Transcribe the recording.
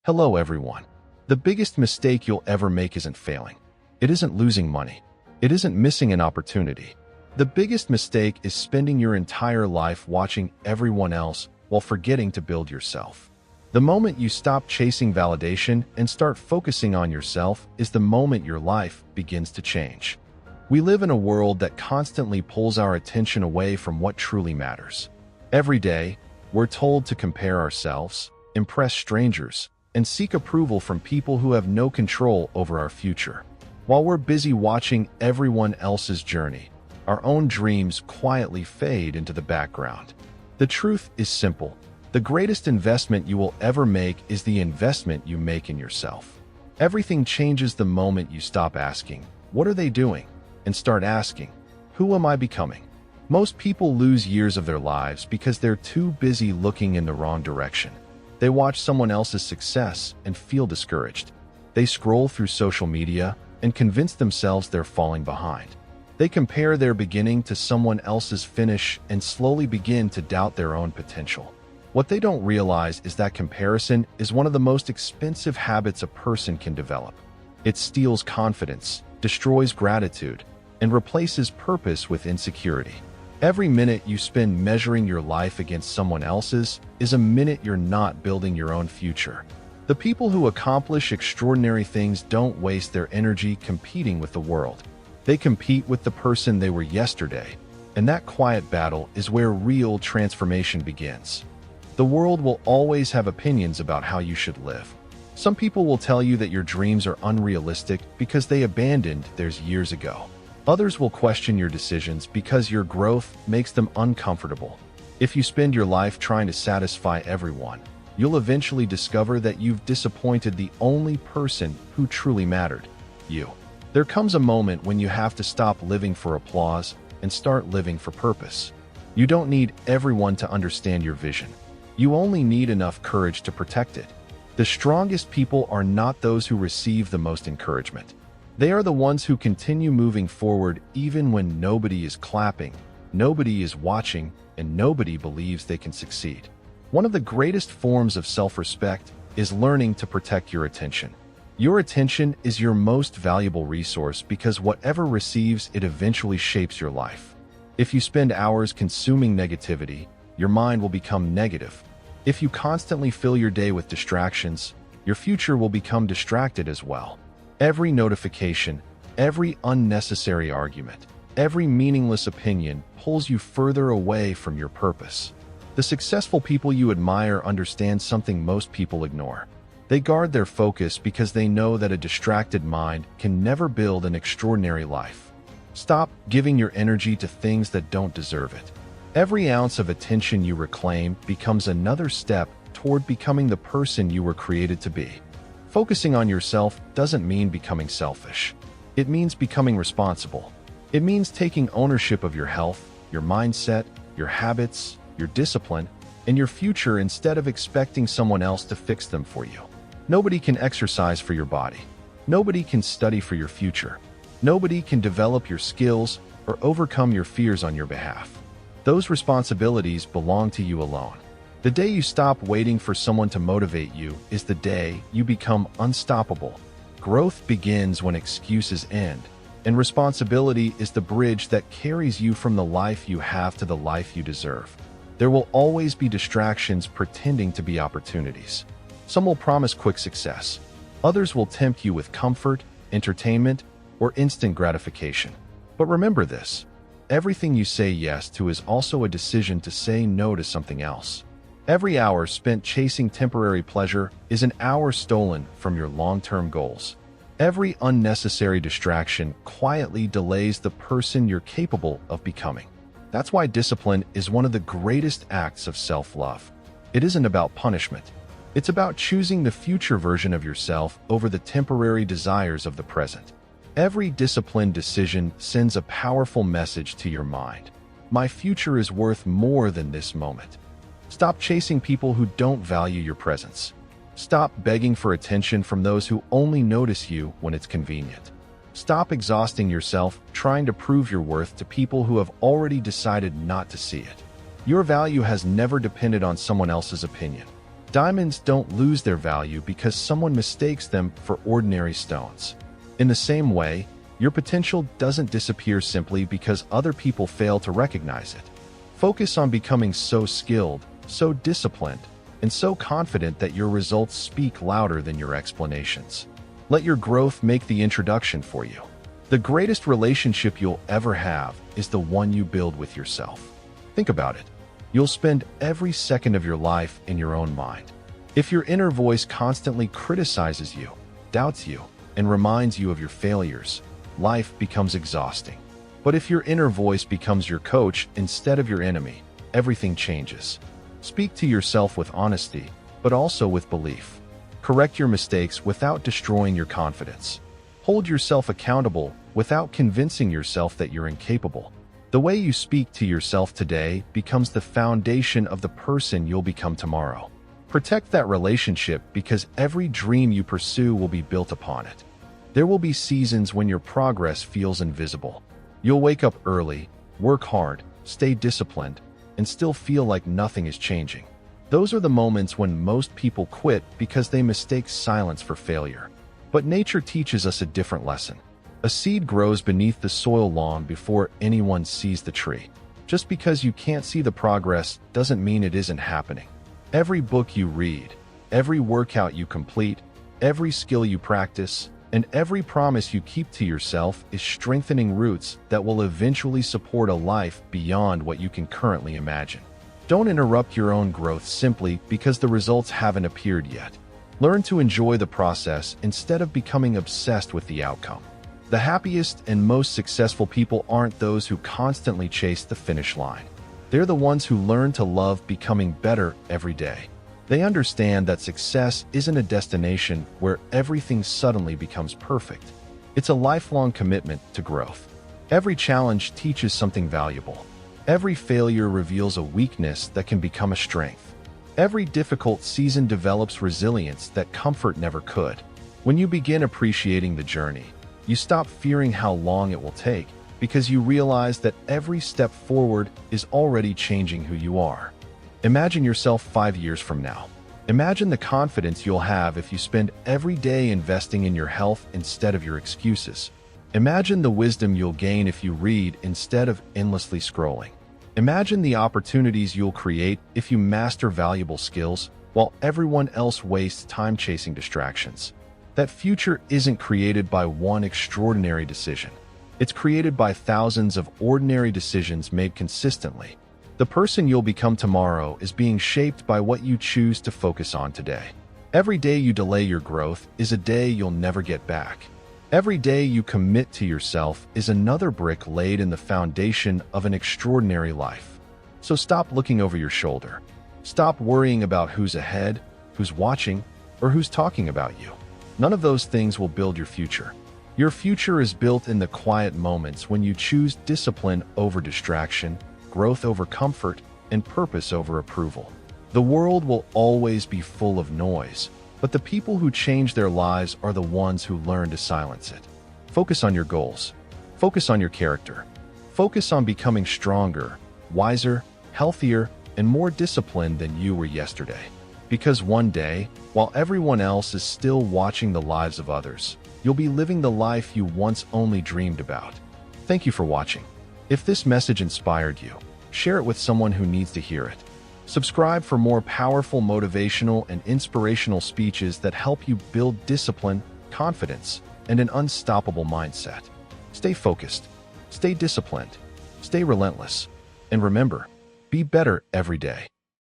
Hello everyone. The biggest mistake you'll ever make isn't failing. It isn't losing money. It isn't missing an opportunity. The biggest mistake is spending your entire life watching everyone else while forgetting to build yourself. The moment you stop chasing validation and start focusing on yourself is the moment your life begins to change. We live in a world that constantly pulls our attention away from what truly matters. Every day, we're told to compare ourselves, impress strangers, and seek approval from people who have no control over our future. While we're busy watching everyone else's journey, our own dreams quietly fade into the background. The truth is simple. The greatest investment you will ever make is the investment you make in yourself. Everything changes the moment you stop asking, "What are they doing?" and start asking, "Who am I becoming?" Most people lose years of their lives because they're too busy looking in the wrong direction. They watch someone else's success and feel discouraged. They scroll through social media and convince themselves they're falling behind. They compare their beginning to someone else's finish and slowly begin to doubt their own potential. What they don't realize is that comparison is one of the most expensive habits a person can develop. It steals confidence, destroys gratitude, and replaces purpose with insecurity. Every minute you spend measuring your life against someone else's is a minute you're not building your own future. The people who accomplish extraordinary things don't waste their energy competing with the world. They compete with the person they were yesterday, and that quiet battle is where real transformation begins. The world will always have opinions about how you should live. Some people will tell you that your dreams are unrealistic because they abandoned theirs years ago. Others will question your decisions because your growth makes them uncomfortable. If you spend your life trying to satisfy everyone, you'll eventually discover that you've disappointed the only person who truly mattered, you. There comes a moment when you have to stop living for applause and start living for purpose. You don't need everyone to understand your vision. You only need enough courage to protect it. The strongest people are not those who receive the most encouragement. They are the ones who continue moving forward even when nobody is clapping, nobody is watching, and nobody believes they can succeed. One of the greatest forms of self-respect is learning to protect your attention. Your attention is your most valuable resource because whatever receives it eventually shapes your life. If you spend hours consuming negativity, your mind will become negative. If you constantly fill your day with distractions, your future will become distracted as well. Every notification, every unnecessary argument, every meaningless opinion pulls you further away from your purpose. The successful people you admire understand something most people ignore. They guard their focus because they know that a distracted mind can never build an extraordinary life. Stop giving your energy to things that don't deserve it. Every ounce of attention you reclaim becomes another step toward becoming the person you were created to be. Focusing on yourself doesn't mean becoming selfish. It means becoming responsible. It means taking ownership of your health, your mindset, your habits, your discipline, and your future instead of expecting someone else to fix them for you. Nobody can exercise for your body. Nobody can study for your future. Nobody can develop your skills or overcome your fears on your behalf. Those responsibilities belong to you alone. The day you stop waiting for someone to motivate you is the day you become unstoppable. Growth begins when excuses end, and responsibility is the bridge that carries you from the life you have to the life you deserve. There will always be distractions pretending to be opportunities. Some will promise quick success. Others will tempt you with comfort, entertainment, or instant gratification. But remember this: everything you say yes to is also a decision to say no to something else. Every hour spent chasing temporary pleasure is an hour stolen from your long-term goals. Every unnecessary distraction quietly delays the person you're capable of becoming. That's why discipline is one of the greatest acts of self-love. It isn't about punishment. It's about choosing the future version of yourself over the temporary desires of the present. Every disciplined decision sends a powerful message to your mind. My future is worth more than this moment. Stop chasing people who don't value your presence. Stop begging for attention from those who only notice you when it's convenient. Stop exhausting yourself trying to prove your worth to people who have already decided not to see it. Your value has never depended on someone else's opinion. Diamonds don't lose their value because someone mistakes them for ordinary stones. In the same way, your potential doesn't disappear simply because other people fail to recognize it. Focus on becoming so skilled, so disciplined, and so confident that your results speak louder than your explanations. Let your growth make the introduction for you. The greatest relationship you'll ever have is the one you build with yourself. Think about it. You'll spend every second of your life in your own mind. If your inner voice constantly criticizes you, doubts you, and reminds you of your failures, life becomes exhausting. But if your inner voice becomes your coach instead of your enemy, everything changes. Speak to yourself with honesty, but also with belief. Correct your mistakes without destroying your confidence. Hold yourself accountable without convincing yourself that you're incapable. The way you speak to yourself today becomes the foundation of the person you'll become tomorrow. Protect that relationship because every dream you pursue will be built upon it. There will be seasons when your progress feels invisible. You'll wake up early, work hard, stay disciplined, and still feel like nothing is changing. Those are the moments when most people quit because they mistake silence for failure. But nature teaches us a different lesson. A seed grows beneath the soil long before anyone sees the tree. Just because you can't see the progress doesn't mean it isn't happening. Every book you read, every workout you complete, every skill you practice, and every promise you keep to yourself is strengthening roots that will eventually support a life beyond what you can currently imagine. Don't interrupt your own growth simply because the results haven't appeared yet. Learn to enjoy the process instead of becoming obsessed with the outcome. The happiest and most successful people aren't those who constantly chase the finish line. They're the ones who learn to love becoming better every day. They understand that success isn't a destination where everything suddenly becomes perfect. It's a lifelong commitment to growth. Every challenge teaches something valuable. Every failure reveals a weakness that can become a strength. Every difficult season develops resilience that comfort never could. When you begin appreciating the journey, you stop fearing how long it will take because you realize that every step forward is already changing who you are. Imagine yourself 5 years from now. Imagine the confidence you'll have if you spend every day investing in your health instead of your excuses. Imagine the wisdom you'll gain if you read instead of endlessly scrolling. Imagine the opportunities you'll create if you master valuable skills while everyone else wastes time chasing distractions. That future isn't created by one extraordinary decision. It's created by thousands of ordinary decisions made consistently. The person you'll become tomorrow is being shaped by what you choose to focus on today. Every day you delay your growth is a day you'll never get back. Every day you commit to yourself is another brick laid in the foundation of an extraordinary life. So stop looking over your shoulder. Stop worrying about who's ahead, who's watching, or who's talking about you. None of those things will build your future. Your future is built in the quiet moments when you choose discipline over distraction, growth over comfort, and purpose over approval. The world will always be full of noise, but the people who change their lives are the ones who learn to silence it. Focus on your goals. Focus on your character. Focus on becoming stronger, wiser, healthier, and more disciplined than you were yesterday. Because one day, while everyone else is still watching the lives of others, you'll be living the life you once only dreamed about. Thank you for watching. If this message inspired you, share it with someone who needs to hear it. Subscribe for more powerful motivational and inspirational speeches that help you build discipline, confidence, and an unstoppable mindset. Stay focused, stay disciplined, stay relentless, and remember, be better every day.